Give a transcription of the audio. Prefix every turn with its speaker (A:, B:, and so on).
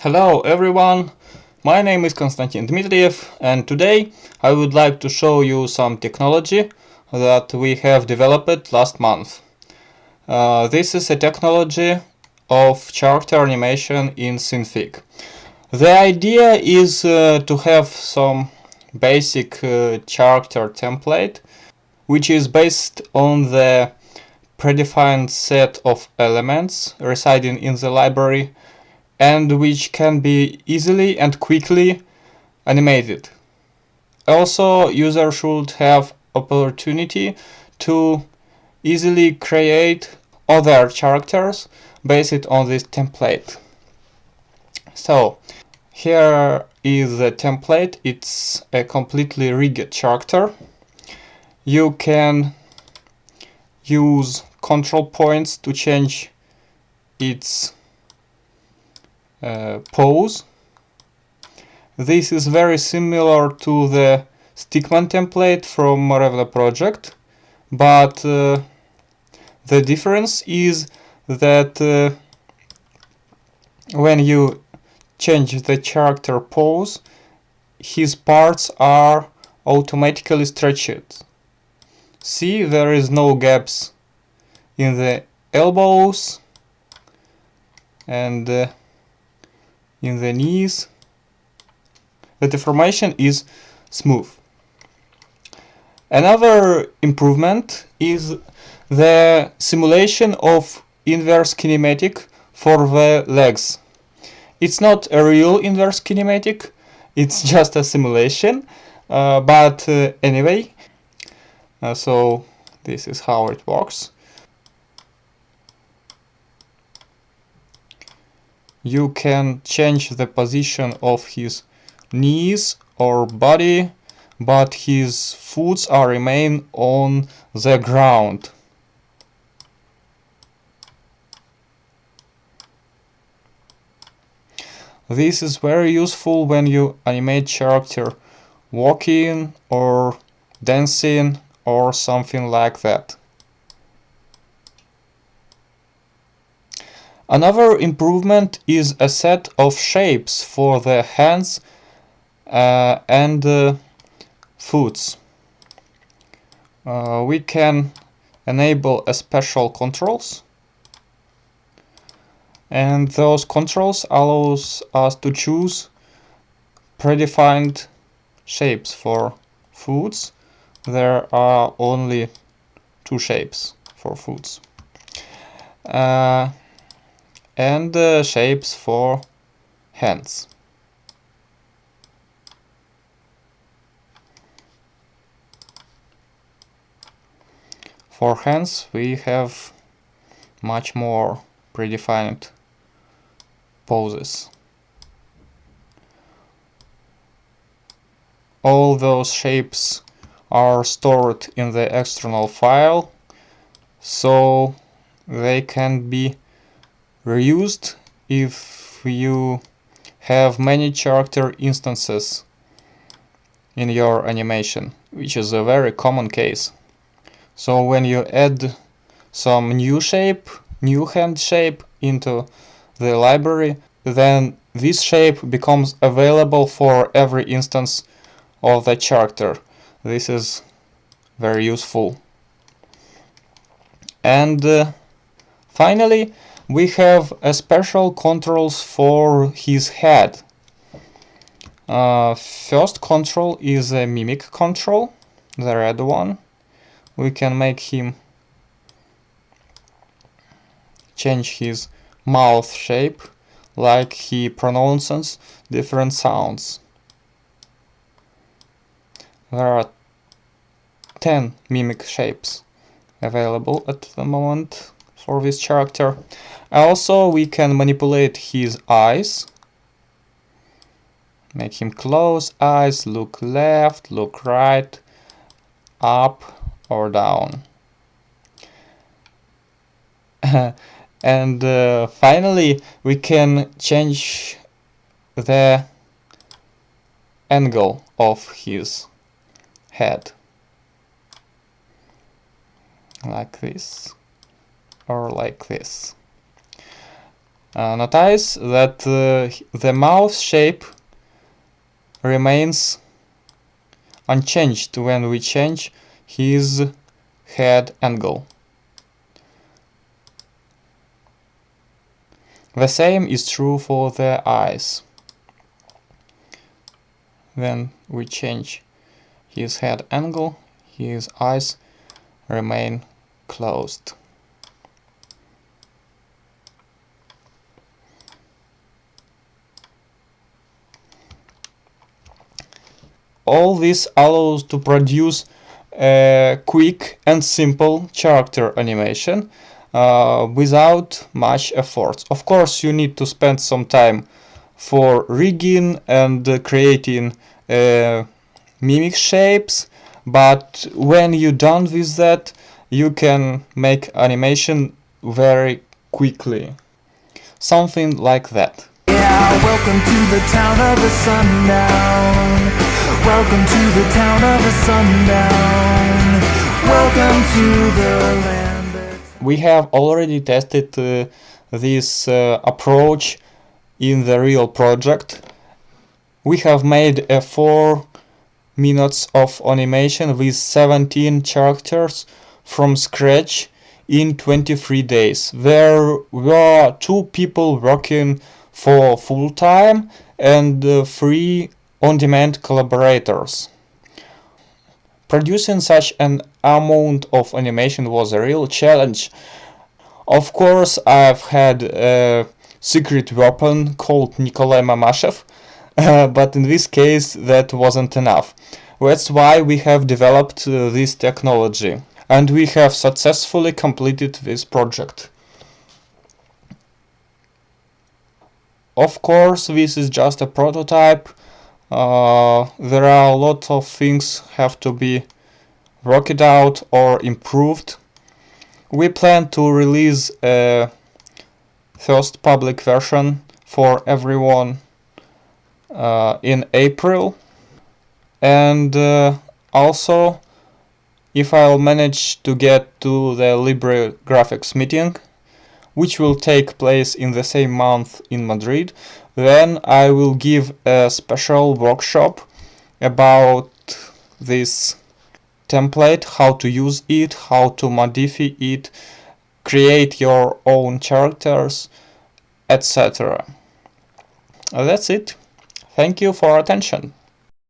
A: Hello everyone, my name is Konstantin Dmitriev and today I would like to show you some technology that we have developed last month. This is a technology of character animation in Synfig. The idea is to have some basic character template which is based on the predefined set of elements residing in the library and which can be easily and quickly animated. Also, user should have opportunity to easily create other characters based on this template. So, here is the template. It's a completely rigged character. You can use control points to change its pose. This is very similar to the stickman template from Revla project, but the difference is that when you change the character pose, his parts are automatically stretched. See, there is no gaps in the elbows and in the knees. The deformation is smooth. Another improvement is the simulation of inverse kinematic for the legs. It's not a real inverse kinematic, it's just a simulation, but anyway, so this is how it works. You can change the position of his knees or body, but his foot remain on the ground. This is very useful when you animate character walking or dancing or something like that. Another improvement is a set of shapes for the hands and foots. We can enable a special controls, and those controls allows us to choose predefined shapes for foods. There are only two shapes for foods. And shapes for hands. For hands we have much more predefined poses. All those shapes are stored in the external file, so they can be reused if you have many character instances in your animation, which is a very common case. So when you add some new shape, new hand shape into the library, then this shape becomes available for every instance of the character. This is very useful. And finally, we have a special controls for his head. First control is a mimic control, the red one. We can make him change his mouth shape, like he pronounces different sounds. There are 10 mimic shapes available at the moment for this character. Also, we can manipulate his eyes, make him close eyes, look left, look right, up or down. And finally, we can change the angle of his head, like this or like this. Notice that the mouth shape remains unchanged when we change his head angle. The same is true for the eyes. When we change his head angle, his eyes remain closed. All this allows to produce a quick and simple character animation without much effort. Of course, you need to spend some time for rigging and creating mimic shapes, but when you're done with that, you can make animation very quickly. Something like that.
B: Yeah, welcome to the town of the sundown. Welcome to the town of the sundown. Welcome to the land that...
A: We have already tested this approach in the real project. We have made a 4 minutes of animation with 17 characters from scratch in 23 days. There were 2 people working for full time and 3 on-demand collaborators. Producing such an amount of animation was a real challenge. Of course, I've had a secret weapon called Nikolay Mamashev, but in this case that wasn't enough. That's why we have developed this technology, and we have successfully completed this project. Of course, this is just a prototype. There are a lot of things have to be worked out or improved. We plan to release a first public version for everyone in April, and also if I'll manage to get to the Libre Graphics meeting, which will take place in the same month in Madrid, then I will give a special workshop about this template, how to use it, how to modify it, create your own characters, etc. That's it. Thank you for attention.